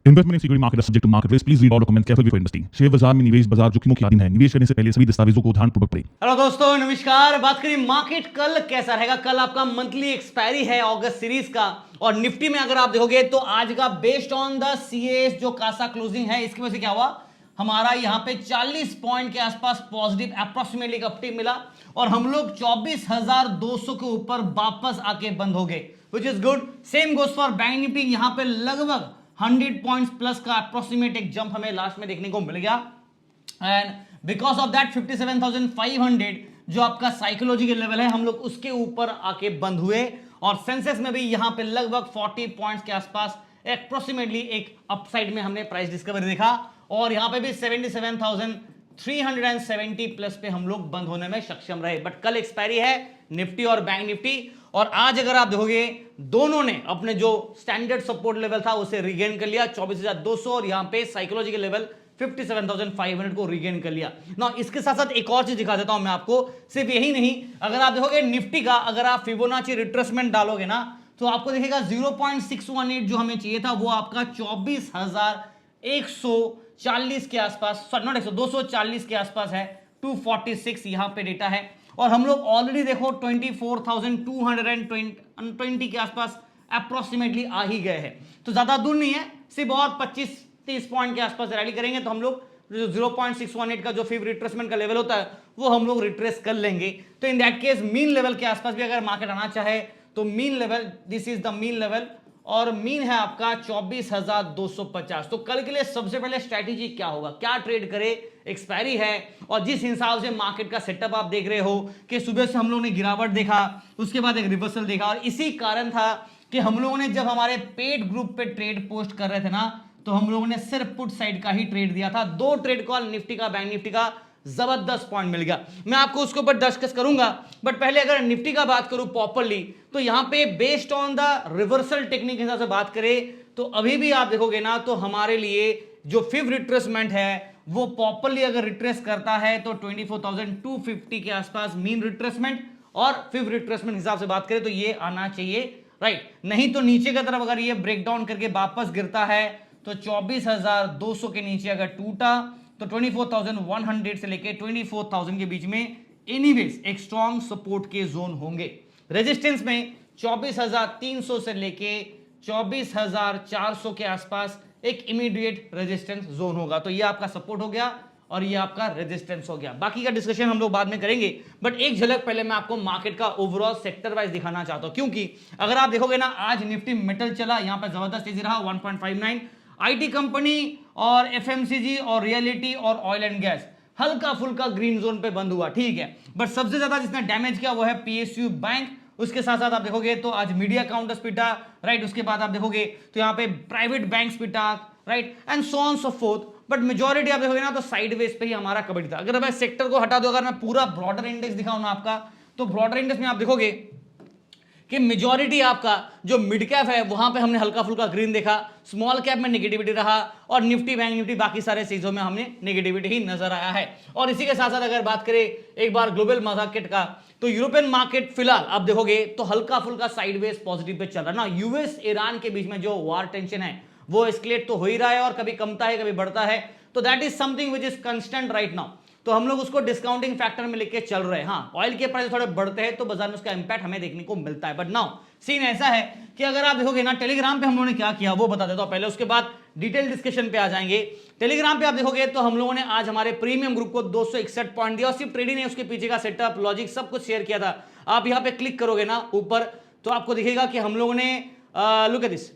Investment in security market subject to market risk, please read all documents carefully before investing. Share बाजार में निवेश बाजार जोखिमों के अधीन है। निवेश करने से पहले सभी दस्तावेजों को ध्यानपूर्वक पढ़ें। हेलो दोस्तों, नमस्कार। बात करें मार्केट कल कैसा रहेगा। कल आपका मंथली एक्सपायरी है अगस्त सीरीज का, और निफ्टी में अगर आप देखोगे तो आज का बेस्ड ऑन द सीएस जो कासा क्लोजिंग है, इसकी वजह से क्या हुआ, हमारा यहां पे 40 पॉइंट के आसपास पॉजिटिव अप्रोक्सीमेटली अपटिक मिला, और हम लोग 24,200 के ऊपर वापस आके बंद हो गए, which is good. Same goes for bank Nifty, यहां पे लगभग 100 पॉइंट्स प्लस का अप्रोक्सीमेट एक जंप हमें लास्ट में देखने को मिल गया, एंड बिकॉज ऑफ दैट 57,500 जो आपका साइकोलॉजी के लेवल है, हम लोग उसके ऊपर आके बंद हुए। और सेंसेक्स में भी यहां पे लगभग 40 पॉइंट्स के आसपास अप्रोक्सीमेटली एक अपसाइड में हमने प्राइस डिस्कवरी देखा, और यहां पे भी 77,370 प्लस पे हम लोग बंद होने में सक्षम रहे। बट कल एक्सपायरी है निफ्टी और बैंक निफ्टी, और आज अगर आप देखोगे दोनों ने अपने जो स्टैंडर्ड सपोर्ट लेवल था उसे रिगेन कर लिया 24,200, और यहां पे साइकोलॉजिकल लेवल 57,500 को रिगेन कर लिया ना। इसके साथ साथ एक और चीज दिखा देता हूं मैं आपको, सिर्फ यही नहीं, अगर आप देखोगे निफ्टी का, अगर आप फिबोनाची रिट्रेसमेंट डालोगे ना, तो आपको दिखेगा 0.618 जो हमें चाहिए था वो आपका 24,140 के आसपास, नॉट 240 के आसपास है, 246 यहां पे डेटा है, और हम लोग ऑलरेडी देखो 24,220 के आसपास अप्रोक्सीमेटली आ ही गए हैं। तो ज्यादा दूर नहीं है, सिर्फ और 25-30 पॉइंट के आसपास रैली करेंगे तो हम लोग 0.618 का जो फिर रिट्रेसमेंट का लेवल होता है वो हम लोग रिट्रेस कर लेंगे। तो in that case mean level के आसपास भी अगर मार्केट आना चाहे तो mean level, this is the mean level, और मीन है आपका 24,250। तो कल के लिए सबसे पहले स्ट्रैटेजी क्या होगा, क्या ट्रेड करे, एक्सपायरी है, और जिस हिसाब से मार्केट का सेटअप आप देख रहे हो कि सुबह से हम लोग ने गिरावट देखा, उसके बाद एक रिवर्सल देखा, और इसी कारण था कि हम लोगों ने जब हमारे पेड ग्रुप पे ट्रेड पोस्ट कर रहे थे ना, तो हम लोगों ने सिर्फ पुट साइड का ही ट्रेड दिया था। 2 ट्रेड कॉल निफ्टी का, बैंक निफ्टी का, जबरदस्त पॉइंट मिल गया। मैं आपको उसके ऊपर डिस्कस करूंगा, बट पहले अगर निफ्टी का बात करूं प्रॉपर्ली, तो यहां पे based on the reversal technique के हिसाब से बात करें तो अभी भी आप देखोगे ना, तो हमारे लिए जो फिफ्थ रिट्रेसमेंट है वो प्रॉपर्ली अगर रिट्रेस करता है तो 24,250 के आसपास मीन रिट्रेसमेंट, और फिफ्थ रिट्रेसमेंट हिसाब से बात करें तो ये आना चाहिए, राइट। नहीं तो नीचे की तरफ अगर ये ब्रेकडाउन करके वापस गिरता है तो 24,200 के नीचे अगर टूटा तो 24,100 से लेके 24,000 के बीच में एनीवेज एक स्ट्रॉन्ग सपोर्ट के जोन होंगे। रेजिस्टेंस में 24,300 से लेके 24,400 के आसपास एक इमीडिएट रेजिस्टेंस जोन होगा। तो ये आपका सपोर्ट हो गया और ये आपका रेजिस्टेंस हो गया। बाकी का डिस्कशन हम लोग बाद में करेंगे, बट एक झलक पहले मैं आपको मार्केट का ओवरऑल सेक्टर वाइज दिखाना चाहता हूं, क्योंकि अगर आप देखोगे ना, आज निफ्टी मेटल चला, यहां पर जबरदस्त तेजी रहा 1.59, आईटी कंपनी और एफएमसीजी और रियलिटी और ऑयल एंड गैस हल्का फुल्का ग्रीन जोन पे बंद हुआ, ठीक है। बट सबसे ज्यादा जिसने डैमेज किया वो है पीएसयू बैंक। उसके साथ साथ आप देखोगे तो आज मीडिया काउंटर्स पिटा, राइट। उसके बाद आप देखोगे तो यहाँ पे प्राइवेट बैंक्स पिटा, right, and so on so fourth. But majority आप देखोगे ना तो साइडवेज पे ही हमारा कबड्डी था। अगर मैं सेक्टर को हटा दो, अगर मैं पूरा ब्रॉडर इंडेक्स दिखाऊं ना आपका, तो ब्रॉडर इंडेक्स में आप देखोगे कि मेजॉरिटी आपका जो मिड कैप है वहां पे हमने हल्का फुल्का ग्रीन देखा, स्मॉल कैप में नेगेटिविटी रहा, और निफ्टी बैंक निफ्टी बाकी सारे चीजों में हमने नेगेटिविटी ही नजर आया है। और इसी के साथ साथ अगर बात करें एक बार ग्लोबल मार्केट का, तो यूरोपियन मार्केट फिलहाल आप देखोगे तो हल्का फुल्का साइडवेज पॉजिटिव पे चल रहा है ना। यूएस ईरान के बीच में जो वार टेंशन है वो एस्केलेट तो हो ही रहा है, और कभी कमता है कभी बढ़ता है, तो that is something which is constant right now. तो हम लोग उसको डिस्काउंटिंग फैक्टर में लेके चल रहे हैं। हाँ, ऑयल के प्राइस थोड़े बढ़ते हैं तो बाजार में उसका इंपैक्ट हमें देखने को मिलता है, बट नाउ सीन ऐसा है कि अगर आप देखोगे ना, टेलीग्राम पे हम लोगों ने क्या किया वो बता देता हूं पहले, उसके बाद डिटेल डिस्कशन पे आ जाएंगे। टेलीग्राम पे आप देखोगे तो हम लोगों ने आज हमारे प्रीमियम ग्रुप को 261 पॉइंट दिया, और सिर्फ ट्रेडिंग नहीं, उसके पीछे का सेटअप, लॉजिक सब कुछ शेयर किया था। आप यहाँ पे क्लिक करोगे ना ऊपर तो आपको दिखेगा कि हम लोगों ने लुक एट दिस,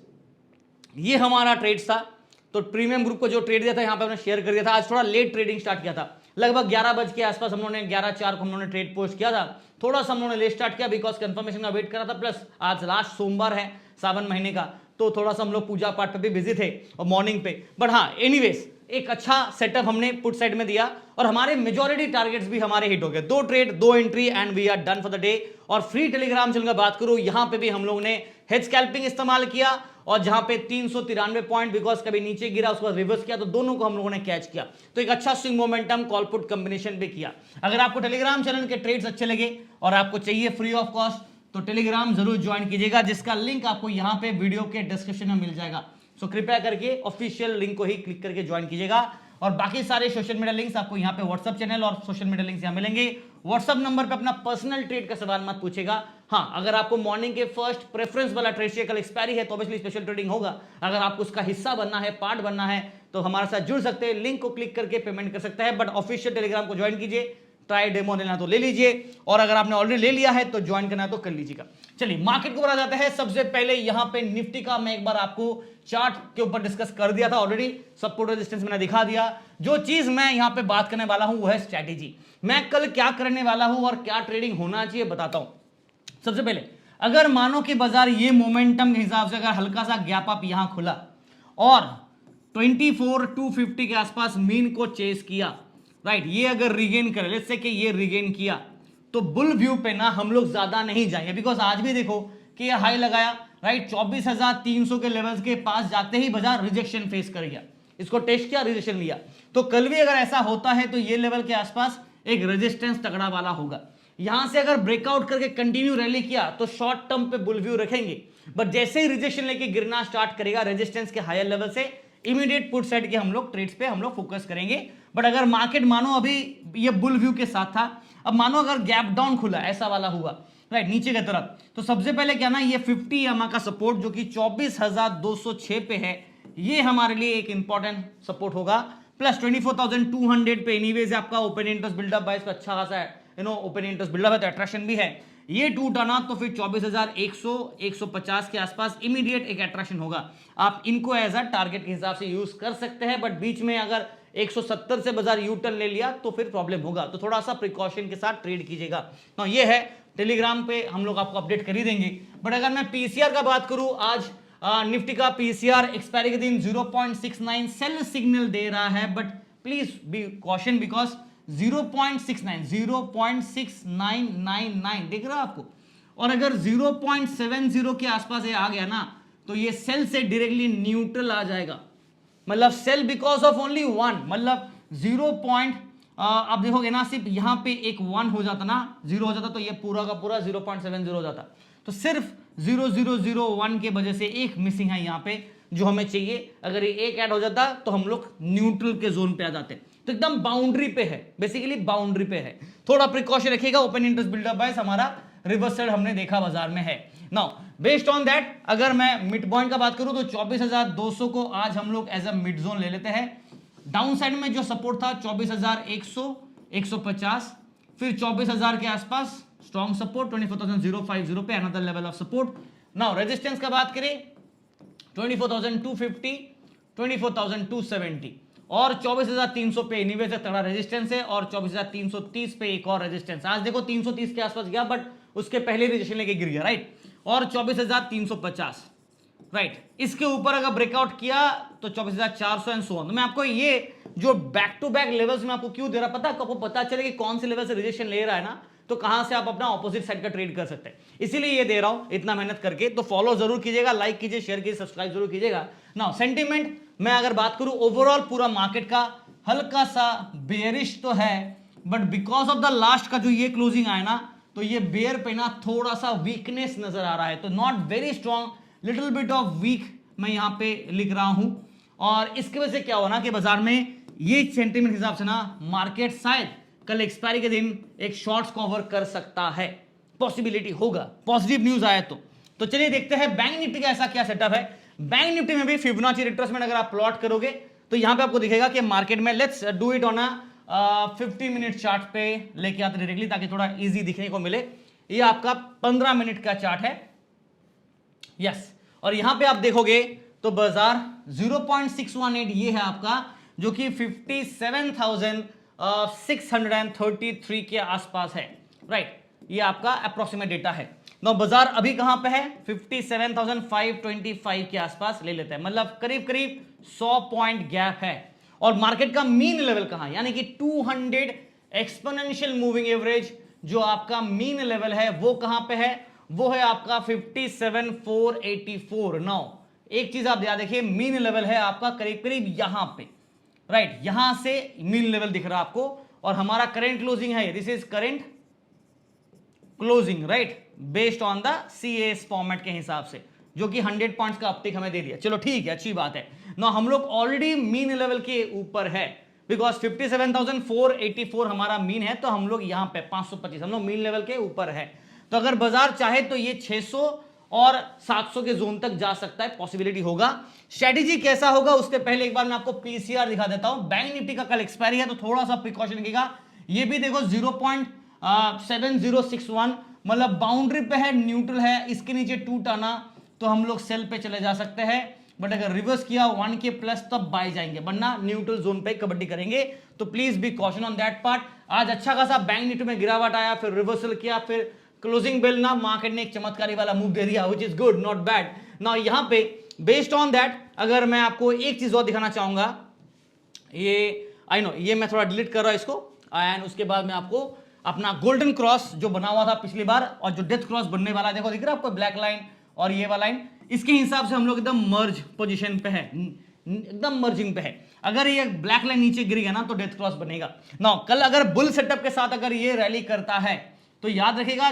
ये हमारा ट्रेड था। तो प्रीमियम ग्रुप को जो ट्रेड दिया था यहाँ पे हमने शेयर कर दिया था। आज थोड़ा लेट ट्रेडिंग स्टार्ट किया था, लगभग 11 बजे के आसपास हम लोगों ने 11:04 को हम लोगों ने ट्रेड पोस्ट किया था। थोड़ा सा हम लोगों ने लेट स्टार्ट किया बिकॉज कंफर्मेशन का वेट करा था, प्लस आज लास्ट सोमवार है सावन महीने का, तो थोड़ा सा हम लोग पूजा पाठ पे भी बिजी थे और मॉर्निंग पे। बट हाँ, एनीवेज एक अच्छा सेटअप हमने पुट साइड में दिया, और हमारे मेजॉरिटी टारगेट्स भी हमारे हिट हो गए। 2 trade 2 entry and we are done for the day. और फ्री टेलीग्राम चैनल का बात करूं, यहां पे भी हम लोगों ने हेड स्कैल्पिंग इस्तेमाल किया, और जहां पे 393 पॉइंट बिकॉज कभी नीचे गिरा उसके बाद रिवर्स किया, तो दोनों को हम लोगों ने कैच किया। तो एक अच्छा swing momentum call put combination भी किया। अगर आपको टेलीग्राम चैनल के ट्रेड्स अच्छे लगे और आपको चाहिए फ्री ऑफ कॉस्ट, तो टेलीग्राम जरूर ज्वाइन कीजिएगा, जिसका लिंक आपको यहां पे वीडियो के डिस्क्रिप्शन में मिल जाएगा। सो कृपया करके ऑफिशियल लिंक को ही क्लिक करके ज्वाइन कीजिएगा। और बाकी सारे सोशल मीडिया लिंक्स आपको यहाँ पे व्हाट्सअप चैनल और सोशल मीडिया लिंक्स यहाँ मिलेंगे। व्हाट्सअप नंबर पे अपना पर्सनल ट्रेड का सवाल मत पूछेगा। हाँ, अगर आपको मॉर्निंग के फर्स्ट प्रेफरेंस वाला ट्रेड चाहिए, कल एक्सपायरी है तो ऑब्वियसली स्पेशल ट्रेडिंग होगा। अगर आपको उसका हिस्सा बनना है, पार्ट बनना है, तो हमारे साथ जुड़ सकते हैं, लिंक को क्लिक करके पेमेंट कर सकता है। बट ऑफिशियल टेलीग्राम को ज्वाइन कीजिए, ट्राई डेमो लेना तो ले लीजिए, और अगर आपने ऑलरेडी ले लिया है तो ज्वाइन करना है तो कर लीजिएगा। चलिए मार्केट को बढ़ा जाता है। सबसे पहले यहां पे निफ्टी का मैं एक बार आपको चार्ट के ऊपर डिस्कस कर दिया था ऑलरेडी, सपोर्ट रेजिस्टेंस मैंने दिखा दिया। जो चीज मैं यहां पे बात करने वाला हूं वो है स्ट्रैटेजी। मैं कल क्या करने वाला हूं और क्या ट्रेडिंग होना चाहिए बताता हूं। सबसे पहले अगर मानो कि बाजार ये मोमेंटम के हिसाब से अगर हल्का सा गैप अप यहां खुला और 24,250 के आसपास मीन को चेस किया, राइट, ये अगर रिगेन करे, लेट्स से कि ये रिगेन किया, तो बुल व्यू पे ना हम लोग ज्यादा नहीं जाएंगे। बिकॉज आज भी देखो कि ये हाई लगाया, राइट, 24,300 के लेवल्स के पास जाते ही बाजार रिजेक्शन फेस कर गया, इसको टेस्ट किया, रिजेक्शन लिया। तो कल भी अगर ऐसा होता है तो ये लेवल के आसपास एक रेजिस्टेंस तगड़ा वाला होगा। यहां से अगर ब्रेकआउट करके कंटिन्यू रैली किया तो शॉर्ट टर्म पे बुल व्यू रखेंगे, बट जैसे ही रिजेक्शन लेके गिरना स्टार्ट करेगा रेजिस्टेंस के हायर लेवल से, इमीडिएट पुट साइड के हम लोग ट्रेड्स पे हम लोग फोकस करेंगे। बट अगर मार्केट मानो अभी ये बुल व्यू के साथ था, अब मानो अगर गैप डाउन खुला, ऐसा वाला हुआ, राइट, नीचे की तरफ, तो सबसे पहले क्या ना, ये 50 EMA का सपोर्ट जो कि 24,206 पे है, ये हमारे लिए एक इंपॉर्टेंट सपोर्ट होगा। प्लस 24,200 पे एनीवेज आपका ओपन इंटरेस्ट बिल्डअप है, इसका अच्छा खासा है, ओपन इंटरेस्ट बिल्डअप है तो अट्रैक्शन भी है। ये टूटा ना तो फिर 24,100 150 के आसपास इमीडिएट एक अट्रैक्शन होगा। आप इनको एज अ टारगेट के हिसाब से यूज कर सकते हैं, बट बीच में अगर 170 से बाजार यू टर्न ले लिया तो फिर प्रॉब्लम होगा, तो थोड़ा सा प्रिकॉशन के साथ ट्रेड कीजिएगा। तो ये है, टेलीग्राम पे हम लोग आपको अपडेट कर ही देंगे। बट अगर मैं पीसीआर का बात करूं, आज निफ्टी का पीसीआर एक्सपायरी के दिन 0.69 सेल सिग्नल दे रहा है, but please be caution because 0.69 दिख रहा है आपको, और अगर 0.70 के आसपास ये आ गया ना तो ये सेल से डायरेक्टली न्यूट्रल आ जाएगा, मतलब sell because of only one, मतलब 0. आप देखोगे ना, सिर्फ यहां पे एक 1 हो जाता ना, 0 हो जाता तो ये पूरा का पूरा 0.70 हो जाता, तो सिर्फ 0.001 के वजह से एक मिसिंग है यहां पे जो हमें चाहिए। अगर ये एक ऐड हो जाता तो हम लोग न्यूट्रल के जोन पे आ जाते, तो एकदम बाउंड्री पे है, बेसिकली बाउंड्री पे है, थोड़ा प्रिकॉशन रखिएगा। ओपन इंटरेस्ट बिल्डअप बाइस हमारा रिवर्स साइड हमने देखा बाजार में है। नाउ बेस्ड ऑन दैट अगर मैं मिड पॉइंट का बात करूं तो 24,200 को आज हम लोग एज अ मिड जोन ले लेते हैं। डाउन साइड में जो सपोर्ट था 24,100 150, फिर 24,000 के आसपास स्ट्रॉन्ग सपोर्ट, 24,050 पे another level of support. Now resistance का बात करें 24,250 24,270 और 24,300 पे एनीवे से तगड़ा रेजिस्टेंस है, और 24,330 पे एक और रेजिस्टेंस। आज देखो 330 के आसपास गया, बट उसके पहले रेजिस्टेंस लेके गिर गया, राइट, और 24,350, राइट। इसके ऊपर अगर ब्रेकआउट किया तो 24,400 एंड सो ऑन। तो मैं आपको ये जो बैक टू बैक लेवल्स में आपको क्यों दे रहा, पता है आपको, पता चले कि कौन से लेवल से रिजेक्शन ले रहा है ना, तो कहां से आप अपना ऑपोजिट साइड का ट्रेड कर सकते हैं, इसीलिए ये दे रहा हूं इतना मेहनत करके। तो फॉलो जरूर कीजिएगा, लाइक कीजिए, शेयर कीजिए, सब्सक्राइब जरूर कीजिएगा। नाउ सेंटीमेंट मैं अगर बात करूं ओवरऑल पूरा मार्केट का हल्का सा बेयरिश तो है, but because of the last का जो ये क्लोजिंग आया ना, तो ये बेयर पे ना थोड़ा सा वीकनेस नजर आ रहा है, तो not very strong, little bit of weak मैं यहां पे लिख रहा हूं। और इसकी वजह से क्या हुआ ना कि बाजार में ये सेंटीमेंट हिसाब से ना मार्केट शायद कल एक्सपायरी के दिन एक शॉर्ट्स कवर कर सकता है, पॉसिबिलिटी होगा, पॉजिटिव न्यूज आया तो चलिए देखते हैं बैंक निफ्टी का ऐसा क्या सेटअप है। बैंक निफ्टी में भी फिबोनाची रिट्रेसमेंट अगर आप प्लॉट करोगे तो यहां पे आपको दिखेगा कि मार्केट में, let's do it on a 50 minute chart पे लेके आते डायरेक्टली ताकि थोड़ा इजी दिखने को मिले। ये आपका 15 मिनट का चार्ट है, यस, और यहां पे आप देखोगे तो बाजार 0.618 ये है आपका, जो कि 57,633 के आसपास है, राइट, ये आपका अप्रोक्सीमेट डेटा है। तो बाजार अभी कहां पे है, 57,525 के आसपास ले लेते हैं, मतलब करीब करीब 100 पॉइंट गैप है। और मार्केट का मीन लेवल कहां, यानी कि 200 एक्सपोनेंशियल मूविंग एवरेज जो आपका मीन लेवल है वो कहां पे है, वो है आपका 57,484। नाउ एक चीज आप याद देखिए, मीन लेवल है आपका करीब करीब यहां पे, राइट, यहां से मीन लेवल दिख रहा है आपको, और हमारा करंट क्लोजिंग है, this is current closing, right, based on the CS format के हिसाब से, जो कि 100 पॉइंट्स का अपटिक हमें दे दिया। चलो ठीक है, अच्छी बात है ना, हम लोग ऑलरेडी मीन लेवल के ऊपर है, बिकॉज 57,484 हमारा मीन है, तो हम लोग यहां पे 525 हम लोग मीन लेवल के ऊपर है। तो अगर बाजार चाहे तो ये 600 और 700 के जोन तक जा सकता है, पॉसिबिलिटी होगा। स्ट्रेटेजी कैसा होगा उसके पहले एक बार मैं आपको पीसीआर दिखा देता हूं। बैंक निफ्टी का कल एक्सपायरी है, तो थोड़ा सा प्रिकॉशन रखिएगा। ये भी देखो 0.7061 मतलब बाउंड्री पे है, न्यूट्रल है, इसके नीचे टूट आना तो हम लोग सेल पे चले जा सकते हैं, बट अगर रिवर्स किया 1 के प्लस तब बाय जाएंगे, वरना न्यूट्रल जोन पे कबड्डी करेंगे। तो please be caution on that part. आज अच्छा खासा बैंक निफ्टी में गिरावट आया, फिर रिवर्सल किया, फिर क्लोजिंग बेल ना मार्केट ने एक चमत्कारी वाला मूव दे दिया, which is good, not bad. Now यहां पे बेस्ड ऑन दैट अगर मैं आपको एक चीज और दिखाना चाहूंगा, ये आई नो ये मैं थोड़ा डिलीट कर रहा हूं इसको, एंड उसके बाद मैं आपको अपना गोल्डन क्रॉस जो बना हुआ था पिछली बार और जो डेथ क्रॉस बनने वाला है, देखो दिख रहा है आपको ब्लैक लाइन और ये वाला लाइन, इसके हिसाब से हम लोग एकदम मर्ज पोजीशन पे है, एकदम मर्जिंग पे है। अगर ये ब्लैक लाइन नीचे गिर गया ना तो डेथ क्रॉस बनेगा। ना कल अगर बुल सेटअप के साथ अगर ये रैली करता है तो याद रखिएगा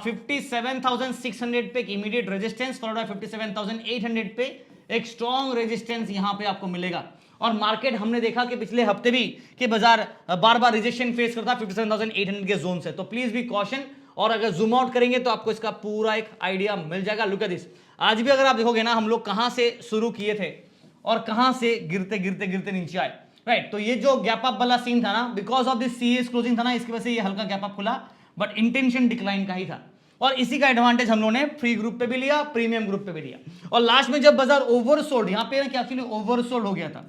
57,600 पे एक इमीडिएट रेजिस्टेंस, फॉलोड बाय 57,800 पे एक स्ट्रॉन्ग रेजिस्टेंस यहां पे आपको मिलेगा। और मार्केट हमने देखा कि पिछले हफ्ते भी कि बाजार बार बार रिजेक्शन फेस करता है 57,800 के जोन से, तो प्लीज बी कॉशन। और अगर जूम आउट करेंगे तो आपको इसका पूरा एक आइडिया मिल जाएगा। लुक एट दिस, आज भी अगर आप देखोगे ना हम लोग कहां से शुरू किए थे और कहां से गिरते गिरते गिरते नीचे आए, राइट। तो ये जो गैप अप वाला सीन था ना, because of this CS closing था ना, इसकी वजह से ये हल्का गैप अप खुला, बट इंटेंशन डिक्लाइन का ही था। और इसी का एडवांटेज हम लोगों ने फ्री ग्रुप पे भी लिया, प्रीमियम ग्रुप पे भी लिया। और लास्ट में जब बाजार ओवरसोल्ड, यहां पे क्या एक्चुअली ओवरसोल्ड हो गया था,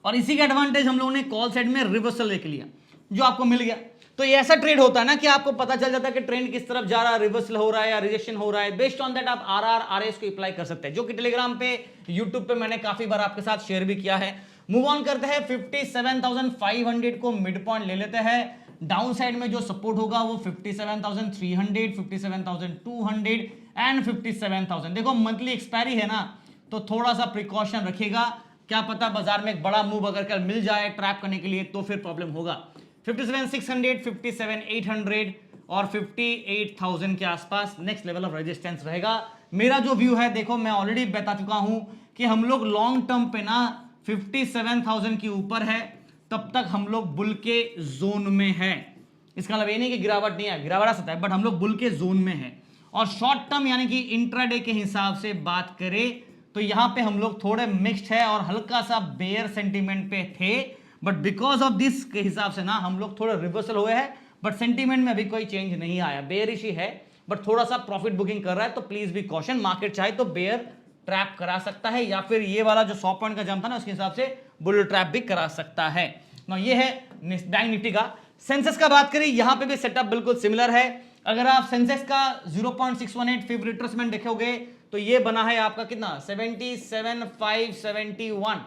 और इसी का एडवांटेज हम लोगों ने कॉल साइड में रिवर्सल लेके लिया, जो आपको मिल गया। तो ये ऐसा ट्रेड होता है ना कि आपको पता चल जाता है कि ट्रेंड किस तरफ जा रहा है, रिवर्सल हो रहा है या रिजेक्शन हो रहा है। बेस्ड ऑन दैट आप आरआर आरएस को अप्लाई कर सकते हैं, जो कि टेलीग्राम पे, यूट्यूब पे मैंने काफी बार आपके साथ शेयर भी किया है। मूव ऑन करते हैं, 57,500 को मिड पॉइंट ले लेते हैं। डाउन साइड में जो सपोर्ट होगा वो 57,300, 57,200 एंड 57,000। देखो मंथली एक्सपायरी है ना, तो थोड़ा सा प्रिकॉशन रखिएगा, क्या पता बाजार में एक बड़ा मूव अगर कल मिल जाए ट्रैप करने के लिए तो फिर प्रॉब्लम होगा। 57,600, 57,800 और 58,000 के आसपास नेक्स्ट लेवल ऑफ रेजिस्टेंस रहेगा। मेरा जो व्यू है, देखो मैं ऑलरेडी बता चुका हूं कि हम लोग लॉन्ग टर्म पे ना 57,000 के ऊपर है, तब तक हम लोग बुल के जोन में है। इसका मतलब ये नहीं कि गिरावट नहीं है, गिरावट आ सकता है, बट हम लोग बुल के जोन में है। और शॉर्ट टर्म यानी कि इंट्राडे के हिसाब से बात करें तो यहां पे हम लोग थोड़े मिक्स्ड है और हल्का सा बेयर सेंटीमेंट पे थे, बट बिकॉज ऑफ दिस के हिसाब से ना हम लोग थोड़े रिवर्सल हुए हैं, बट सेंटीमेंट में अभी कोई चेंज नहीं आया, बेयरिश ही है, बट थोड़ा सा प्रॉफिट बुकिंग कर रहा है। तो प्लीज भी कॉशन, मार्केट चाहे तो बेयर ट्रैप करा सकता है, या फिर ये वाला जो 100 पॉइंट का जंप था ना उसके हिसाब से बुल ट्रैप भी करा सकता है ना। ये है बैंक निफ्टी का। सेंसेक्स का बात करें, यहां पे भी सेटअप बिल्कुल सिमिलर है। अगर आप सेंसेक्स का 0.618 फिर रिट्रेसमेंट देखोगे तो ये बना है आपका कितना 77,571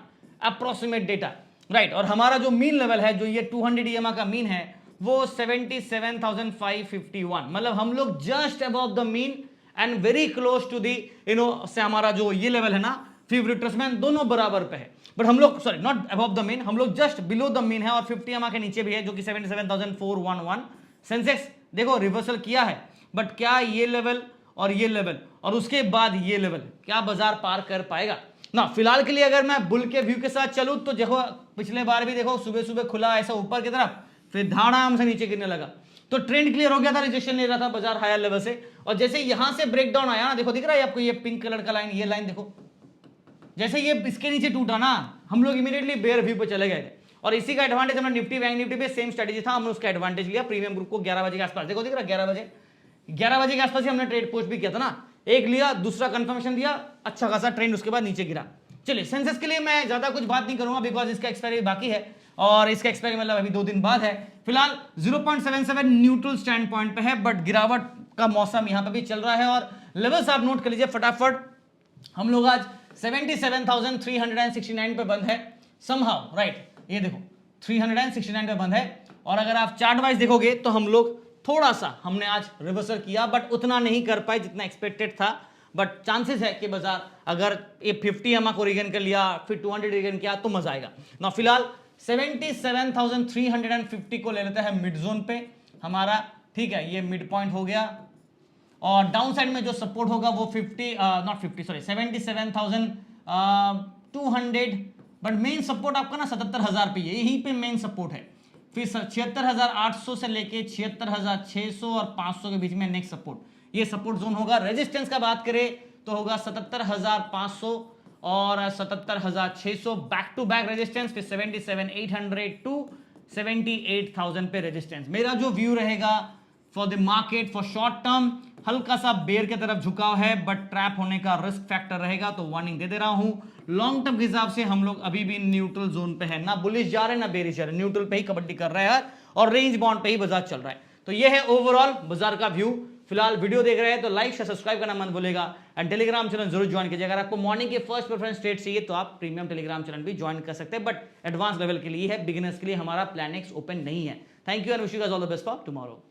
अप्रोक्सीमेट डेटा, राइट। और हमारा जो मीन लेवल है, जो ये 200 EMA का मीन है, वो 77,551, मतलब हम लोग just above the mean and very close to the से हमारा जो ये लेवल है ना फिर रिट्रेसमेंट, दोनों बराबर पे है। बट हम लोग sorry not above the mean, हम लोग जस्ट बिलो द मीन है और 50 EMA के नीचे भी है, जो कि 77,411। सेंसेक्स देखो रिवर्सल किया है, बट क्या ये लेवल और ये लेवल और उसके बाद ये लेवल क्या बाजार पार कर पाएगा ना। फिलहाल के लिए अगर मैं बुल के व्यू के साथ चलूं तो देखो पिछले बार भी देखो सुबह सुबह खुला ऐसा ऊपर की तरफ, फिर धाड़ाम से नीचे गिरने लगा, तो ट्रेंड क्लियर हो गया था, रिजेक्शन ले रहा था बाजार हायर लेवल से। और जैसे यहां से ब्रेक डाउन आया ना, देखो दिख रहा है आपको ये पिंक कलर का लाइन, ये लाइन देखो, जैसे ये इसके नीचे टूटा ना, हम लोग इमीडिएटली बेयर व्यू पे चले गए थे। और इसी का एडवांटेज हमने निफ्टी बैंक निफ्टी पे सेम स्ट्रेटेजी था, हमने उसका एडवांटेज लिया। प्रीमियम ग्रुप को 11 बजे के आसपास देखो दिख रहा है, 11 बजे के आसपास ही हमने ट्रेड पोस्ट भी किया था ना, एक लिया, दूसरा कंफर्मेशन दिया, अच्छा खासा ट्रेंड उसके बाद नीचे गिरा। चलिए सेंसेक्स के लिए मैं ज्यादा कुछ बात नहीं करूंगा, बिकॉज इसका एक्सपायरी बाकी है और इसका एक्सपायरी मतलब अभी 2 दिन बाद है। फिलहाल 0.77 न्यूट्रल स्टैंड पॉइंट पे है, बट गिरावट का मौसम यहां पे भी चल रहा है। और लेवल्स आप नोट कर लीजिए फटाफट। हम लोग आज 77,369 पे बंद है समहाउ, राइट। ये देखो 369 पे बंद है। और अगर आप चार्ट वाइज देखोगे तो हम लोग थोड़ा सा हमने आज रिवर्सल किया, बट उतना नहीं कर पाए जितना एक्सपेक्टेड था। बट चांसेस है कि बाजार अगर ये 50 EMA को रीगेन कर लिया, फिर 200 रीगेन किया तो मजा आएगा ना। फिलहाल 77,350 को ले लेते हैं मिड जोन पे हमारा, ठीक है, ये मिड पॉइंट हो गया। और डाउन साइड में जो सपोर्ट होगा वो 77,200, बट मेन सपोर्ट आपका ना 77,000 पे, यहीं पे मेन सपोर्ट है। फिर 76,800 से लेके 76,600 और 500 के बीच में नेक्स्ट सपोर्ट, ये सपोर्ट जोन होगा। रेजिस्टेंस का बात करें तो होगा 77,500 और 77,600 बैक टू बैक रेजिस्टेंस, फिर 77,800 टू 78,000 पे रेजिस्टेंस। मेरा जो व्यू रहेगा for the market for short term, हल्का सा बेयर की तरफ झुकाव है, बट ट्रैप होने का रिस्क फैक्टर रहेगा, तो वार्निंग दे रहा हूं। लॉन्ग टर्म के हिसाब से हम लोग अभी भी न्यूट्रल जोन पे है, ना बुलिश जा रहे हैं ना बेरिश जा रहे, न्यूट्रल पे ही कबड्डी कर रहा है और रेंज बाउंड पे ही बाजार चल रहा है। तो ये है ओवरऑल बाजार का व्यू। फिलहाल वीडियो देख रहे हैं तो लाइक शेयर सब्सक्राइब करना मत भूलेगा, एंड टेलीग्राम चैनल जरूर ज्वाइन कीजिए। अगर आपको मॉर्निंग के फर्स्ट प्रेफरेंस ट्रेड चाहिए तो आप प्रीमियम टेलीग्राम चैनल भी ज्वाइन कर सकते हैं, बट एडवांस लेवल के लिए है, बिगिनर्स के लिए हमारा प्लान एक्स ओपन नहीं है। Thank you and wish you guys all the best for tomorrow.